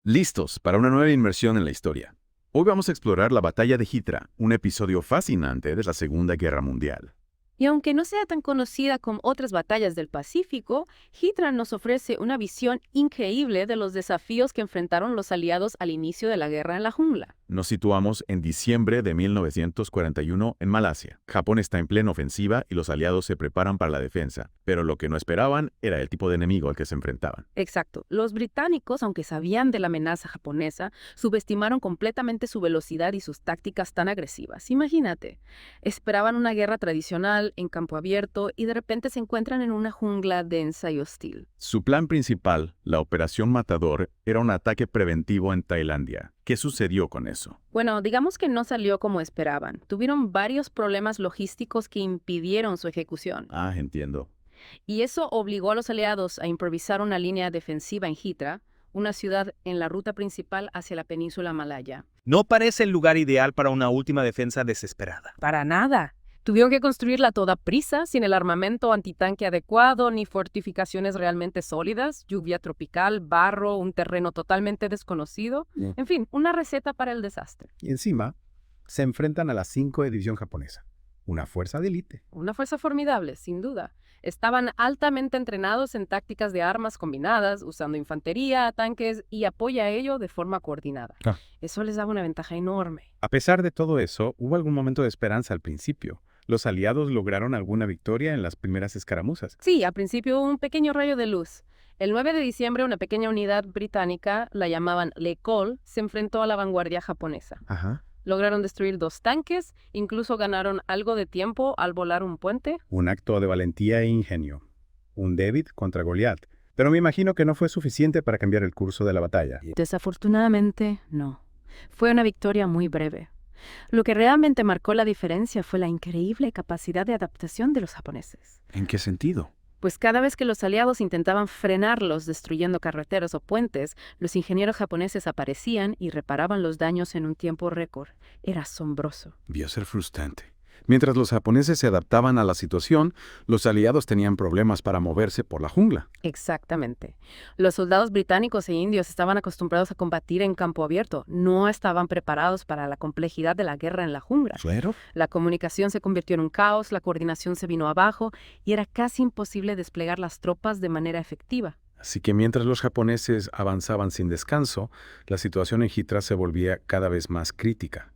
Listos para una nueva inmersión en la historia. Hoy vamos a explorar la batalla de Hitra, un episodio fascinante de la Segunda Guerra Mundial. Y aunque no sea tan conocida como otras batallas del Pacífico, Hitra nos ofrece una visión increíble de los desafíos que enfrentaron los aliados al inicio de la guerra en la jungla. Nos situamos en diciembre de 1941 en Malasia. Japón está en plena ofensiva y los aliados se preparan para la defensa, pero lo que no esperaban era el tipo de enemigo al que se enfrentaban. Exacto. Los británicos, aunque sabían de la amenaza japonesa, subestimaron completamente su velocidad y sus tácticas tan agresivas. Imagínate, esperaban una guerra tradicional en campo abierto y de repente se encuentran en una jungla densa y hostil. Su plan principal, la Operación Matador, era un ataque preventivo en Tailandia. ¿Qué sucedió con eso? Bueno, digamos que no salió como esperaban. Tuvieron varios problemas logísticos que impidieron su ejecución. Entiendo. Y eso obligó a los aliados a improvisar una línea defensiva en Hitra, una ciudad en la ruta principal hacia la península malaya. No parece el lugar ideal para una última defensa desesperada. Para nada. Tuvieron que construirla a toda prisa, sin el armamento antitanque adecuado, ni fortificaciones realmente sólidas, lluvia tropical, barro, un terreno totalmente desconocido. En fin, una receta para el desastre. Y encima, se enfrentan a la 5 División japonesa, una fuerza de élite. Una fuerza formidable, sin duda. Estaban altamente entrenados en tácticas de armas combinadas, usando infantería, tanques y apoyo a ello de forma coordinada. Eso les daba una ventaja enorme. A pesar de todo eso, hubo algún momento de esperanza al principio. Los aliados lograron alguna victoria en las primeras escaramuzas. Sí, al principio hubo un pequeño rayo de luz. El 9 de diciembre, una pequeña unidad británica, la llamaban L'École, se enfrentó a la vanguardia japonesa. Lograron destruir 2 tanques, incluso ganaron algo de tiempo al volar un puente. Un acto de valentía e ingenio. Un David contra Goliat. Pero me imagino que no fue suficiente para cambiar el curso de la batalla. Desafortunadamente, no. Fue una victoria muy breve. Lo que realmente marcó la diferencia fue la increíble capacidad de adaptación de los japoneses. ¿En qué sentido? Pues cada vez que los aliados intentaban frenarlos destruyendo carreteras o puentes, los ingenieros japoneses aparecían y reparaban los daños en un tiempo récord. Era asombroso. Debió ser frustrante. Mientras los japoneses se adaptaban a la situación, los aliados tenían problemas para moverse por la jungla. Exactamente. Los soldados británicos e indios estaban acostumbrados a combatir en campo abierto. No estaban preparados para la complejidad de la guerra en la jungla. ¿Claro? La comunicación se convirtió en un caos, la coordinación se vino abajo y era casi imposible desplegar las tropas de manera efectiva. Así que mientras los japoneses avanzaban sin descanso, la situación en Hitra se volvía cada vez más crítica.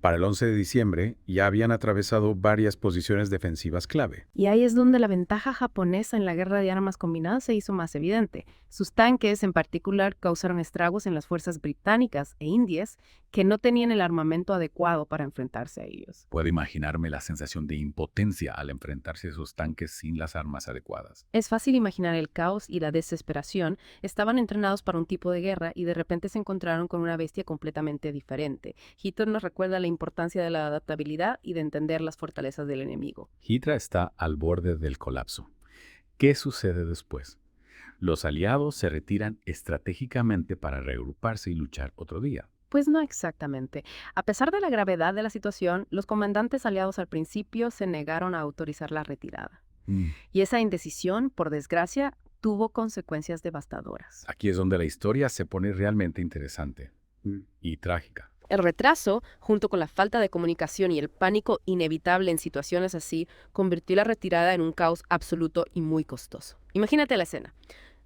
Para el 11 de diciembre ya habían atravesado varias posiciones defensivas clave. Y ahí es donde la ventaja japonesa en la guerra de armas combinadas se hizo más evidente. Sus tanques, en particular, causaron estragos en las fuerzas británicas e indias que no tenían el armamento adecuado para enfrentarse a ellos. Puedo imaginarme la sensación de impotencia al enfrentarse a esos tanques sin las armas adecuadas. Es fácil imaginar el caos y la desesperación. Estaban entrenados para un tipo de guerra y de repente se encontraron con una bestia completamente diferente. Hitra nos recuerda la importancia de la adaptabilidad y de entender las fortalezas del enemigo. Hitra está al borde del colapso. ¿Qué sucede después? Los aliados se retiran estratégicamente para reagruparse y luchar otro día. Pues no exactamente. A pesar de la gravedad de la situación, los comandantes aliados al principio se negaron a autorizar la retirada. Y esa indecisión, por desgracia, tuvo consecuencias devastadoras. Aquí es donde la historia se pone realmente interesante y trágica. El retraso, junto con la falta de comunicación y el pánico inevitable en situaciones así, convirtió la retirada en un caos absoluto y muy costoso. Imagínate la escena.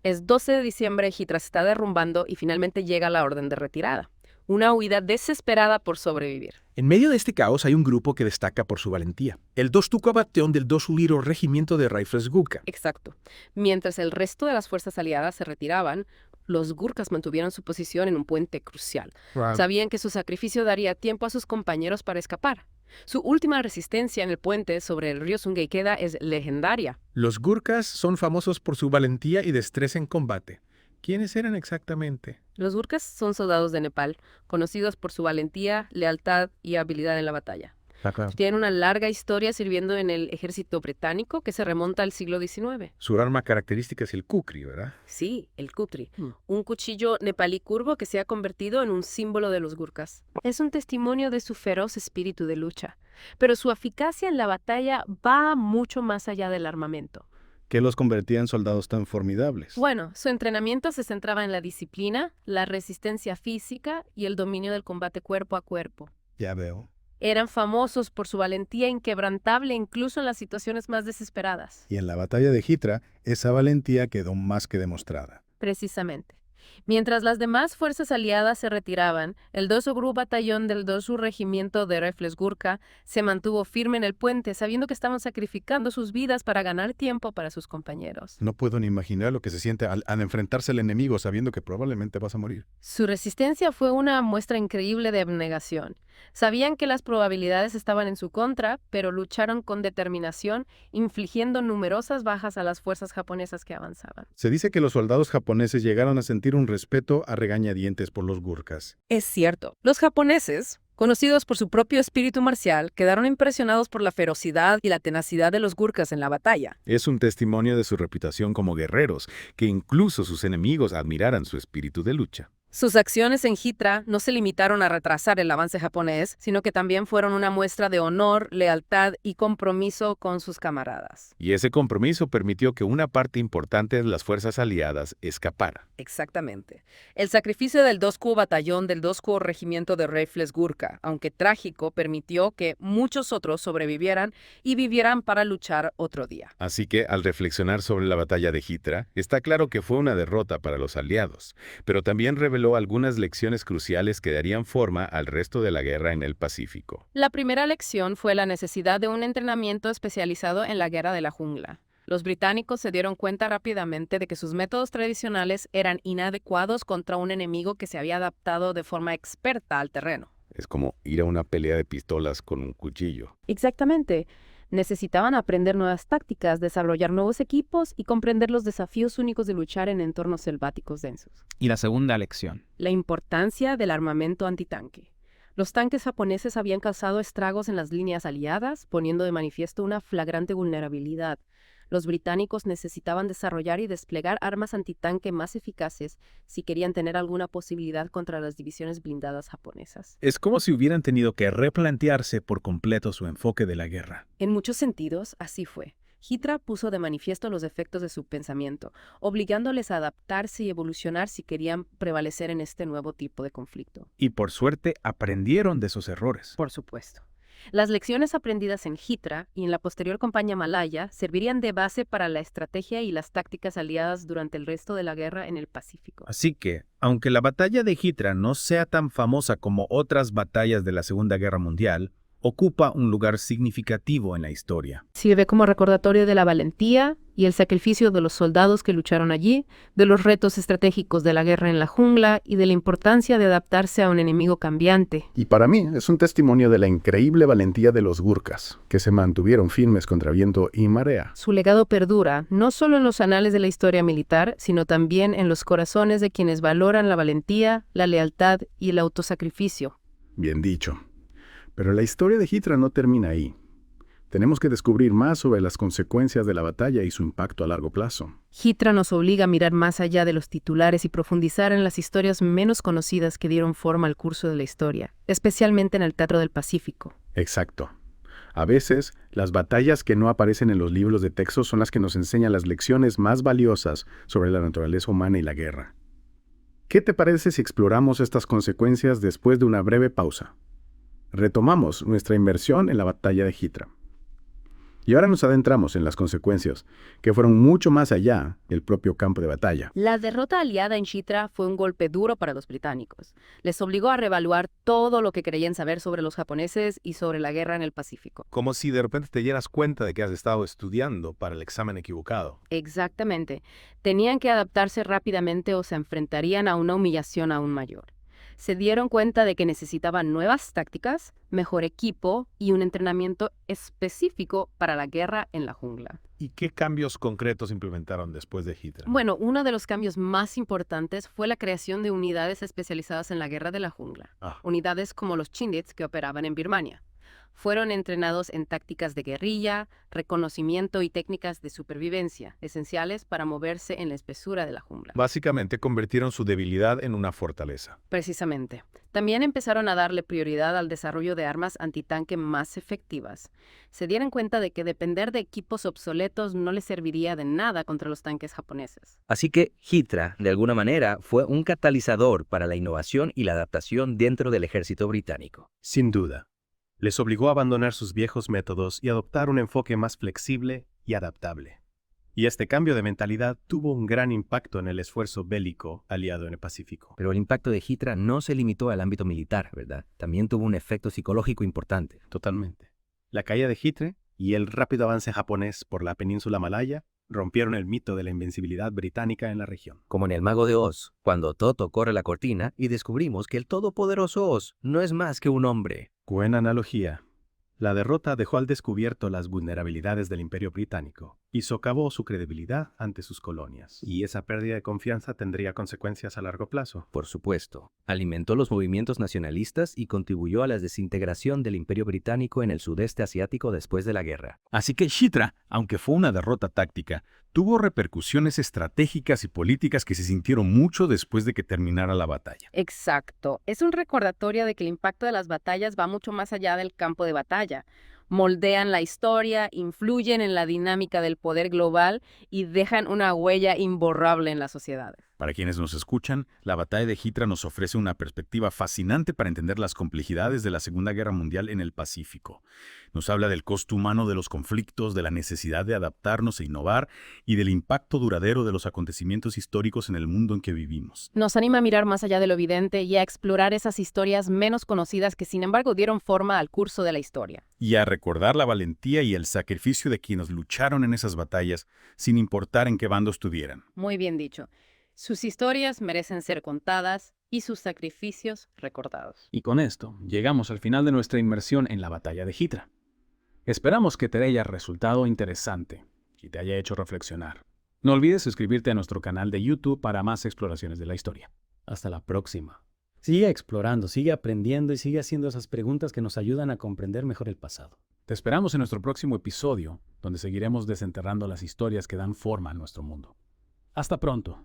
Es 12 de diciembre, Hitra se está derrumbando y finalmente llega la orden de retirada. Una huida desesperada por sobrevivir. En medio de este caos hay un grupo que destaca por su valentía. El 2 Batallón del 2 Uliro Regimiento de Rifles Gurkha. Exacto. Mientras el resto de las fuerzas aliadas se retiraban, los Gurkhas mantuvieron su posición en un puente crucial. Sabían que su sacrificio daría tiempo a sus compañeros para escapar. Su última resistencia en el puente sobre el río Sungay-Keda es legendaria. Los Gurkhas son famosos por su valentía y destreza en combate. ¿Quiénes eran exactamente? Los Gurkhas son soldados de Nepal, conocidos por su valentía, lealtad y habilidad en la batalla. Tienen una larga historia sirviendo en el ejército británico que se remonta al siglo XIX. Su arma característica es el kukri, ¿verdad? Sí, el kukri, un cuchillo nepalí curvo que se ha convertido en un símbolo de los Gurkhas. Es un testimonio de su feroz espíritu de lucha, pero su eficacia en la batalla va mucho más allá del armamento. ¿Qué los convertía en soldados tan formidables? Bueno, su entrenamiento se centraba en la disciplina, la resistencia física y el dominio del combate cuerpo a cuerpo. Ya veo. Eran famosos por su valentía inquebrantable incluso en las situaciones más desesperadas. Y en la batalla de Hitra, esa valentía quedó más que demostrada. Precisamente. Mientras las demás fuerzas aliadas se retiraban, el 2 Gru batallón del 2 Regimiento de Rifles Gurkha se mantuvo firme en el puente, sabiendo que estaban sacrificando sus vidas para ganar tiempo para sus compañeros. No puedo ni imaginar lo que se siente al enfrentarse al enemigo sabiendo que probablemente vas a morir. Su resistencia fue una muestra increíble de abnegación. Sabían que las probabilidades estaban en su contra, pero lucharon con determinación, infligiendo numerosas bajas a las fuerzas japonesas que avanzaban. Se dice que los soldados japoneses llegaron a sentir un respeto a regañadientes por los gurkhas. Es cierto. Los japoneses, conocidos por su propio espíritu marcial, quedaron impresionados por la ferocidad y la tenacidad de los gurkhas en la batalla. Es un testimonio de su reputación como guerreros, que incluso sus enemigos admiraran su espíritu de lucha. Sus acciones en Hitra no se limitaron a retrasar el avance japonés, sino que también fueron una muestra de honor, lealtad y compromiso con sus camaradas. Y ese compromiso permitió que una parte importante de las fuerzas aliadas escapara. Exactamente. El sacrificio del 2Q Batallón del 2Q Regimiento de Rifles Gurkha, aunque trágico, permitió que muchos otros sobrevivieran y vivieran para luchar otro día. Así que, al reflexionar sobre la batalla de Hitra, está claro que fue una derrota para los aliados, pero también reveló algunas lecciones cruciales que darían forma al resto de la guerra en el Pacífico. La primera lección fue la necesidad de un entrenamiento especializado en la guerra de la jungla. Los británicos se dieron cuenta rápidamente de que sus métodos tradicionales eran inadecuados contra un enemigo que se había adaptado de forma experta al terreno. Es como ir a una pelea de pistolas con un cuchillo. Exactamente. Necesitaban aprender nuevas tácticas, desarrollar nuevos equipos y comprender los desafíos únicos de luchar en entornos selváticos densos. Y la segunda lección. La importancia del armamento antitanque. Los tanques japoneses habían causado estragos en las líneas aliadas, poniendo de manifiesto una flagrante vulnerabilidad. Los británicos necesitaban desarrollar y desplegar armas antitanque más eficaces si querían tener alguna posibilidad contra las divisiones blindadas japonesas. Es como si hubieran tenido que replantearse por completo su enfoque de la guerra. En muchos sentidos, así fue. Hitra puso de manifiesto los efectos de su pensamiento, obligándoles a adaptarse y evolucionar si querían prevalecer en este nuevo tipo de conflicto. Y por suerte aprendieron de esos errores. Por supuesto. Las lecciones aprendidas en Hitra y en la posterior campaña malaya servirían de base para la estrategia y las tácticas aliadas durante el resto de la guerra en el Pacífico. Así que, aunque la batalla de Hitra no sea tan famosa como otras batallas de la Segunda Guerra Mundial, ocupa un lugar significativo en la historia. Sirve como recordatorio de la valentía y el sacrificio de los soldados que lucharon allí, de los retos estratégicos de la guerra en la jungla y de la importancia de adaptarse a un enemigo cambiante. Y para mí es un testimonio de la increíble valentía de los gurkhas, que se mantuvieron firmes contra viento y marea. Su legado perdura no solo en los anales de la historia militar, sino también en los corazones de quienes valoran la valentía, la lealtad y el autosacrificio. Bien dicho. Pero la historia de Hitra no termina ahí. Tenemos que descubrir más sobre las consecuencias de la batalla y su impacto a largo plazo. Hitra nos obliga a mirar más allá de los titulares y profundizar en las historias menos conocidas que dieron forma al curso de la historia, especialmente en el Teatro del Pacífico. Exacto. A veces, las batallas que no aparecen en los libros de texto son las que nos enseñan las lecciones más valiosas sobre la naturaleza humana y la guerra. ¿Qué te parece si exploramos estas consecuencias después de una breve pausa? Retomamos nuestra inmersión en la batalla de Hitra. Y ahora nos adentramos en las consecuencias, que fueron mucho más allá del propio campo de batalla. La derrota aliada en Hitra fue un golpe duro para los británicos. Les obligó a reevaluar todo lo que creían saber sobre los japoneses y sobre la guerra en el Pacífico. Como si de repente te dieras cuenta de que has estado estudiando para el examen equivocado. Exactamente. Tenían que adaptarse rápidamente o se enfrentarían a una humillación aún mayor. Se dieron cuenta de que necesitaban nuevas tácticas, mejor equipo y un entrenamiento específico para la guerra en la jungla. ¿Y qué cambios concretos implementaron después de Hitra? Bueno, uno de los cambios más importantes fue la creación de unidades especializadas en la guerra de la jungla. Unidades como los Chindits que operaban en Birmania. fueron entrenados en tácticas de guerrilla, reconocimiento y técnicas de supervivencia, esenciales para moverse en la espesura de la jungla. Básicamente convirtieron su debilidad en una fortaleza. Precisamente. También empezaron a darle prioridad al desarrollo de armas antitanque más efectivas. Se dieron cuenta de que depender de equipos obsoletos no les serviría de nada contra los tanques japoneses. Así que Hitra, de alguna manera, fue un catalizador para la innovación y la adaptación dentro del ejército británico. Sin duda. Les obligó a abandonar sus viejos métodos y adoptar un enfoque más flexible y adaptable. Y este cambio de mentalidad tuvo un gran impacto en el esfuerzo bélico aliado en el Pacífico. Pero el impacto de Hitra no se limitó al ámbito militar, ¿verdad? También tuvo un efecto psicológico importante. Totalmente. La caída de Hitra y el rápido avance japonés por la península malaya rompieron el mito de la invencibilidad británica en la región. Como en El Mago de Oz, cuando Toto corre la cortina y descubrimos que el todopoderoso Oz no es más que un hombre. Buena analogía. La derrota dejó al descubierto las vulnerabilidades del Imperio Británico y socavó su credibilidad ante sus colonias. Y esa pérdida de confianza tendría consecuencias a largo plazo. Por supuesto, alimentó los movimientos nacionalistas y contribuyó a la desintegración del Imperio Británico en el sudeste asiático después de la guerra. Así que Hitra, aunque fue una derrota táctica, tuvo repercusiones estratégicas y políticas que se sintieron mucho después de que terminara la batalla. Exacto. Es un recordatorio de que el impacto de las batallas va mucho más allá del campo de batalla. Moldean la historia, influyen en la dinámica del poder global y dejan una huella imborrable en la sociedad. Para quienes nos escuchan, la batalla de Hitra nos ofrece una perspectiva fascinante para entender las complejidades de la Segunda Guerra Mundial en el Pacífico. Nos habla del costo humano de los conflictos, de la necesidad de adaptarnos e innovar y del impacto duradero de los acontecimientos históricos en el mundo en que vivimos. Nos anima a mirar más allá de lo evidente y a explorar esas historias menos conocidas que sin embargo dieron forma al curso de la historia. Y a recordar la valentía y el sacrificio de quienes lucharon en esas batallas, sin importar en qué bando estuvieran. Muy bien dicho. Sus historias merecen ser contadas y sus sacrificios recordados. Y con esto, llegamos al final de nuestra inmersión en la batalla de Hitra. Esperamos que te haya resultado interesante y te haya hecho reflexionar. No olvides suscribirte a nuestro canal de YouTube para más exploraciones de la historia. Hasta la próxima. Sigue explorando, sigue aprendiendo y sigue haciendo esas preguntas que nos ayudan a comprender mejor el pasado. Te esperamos en nuestro próximo episodio, donde seguiremos desenterrando las historias que dan forma a nuestro mundo. Hasta pronto.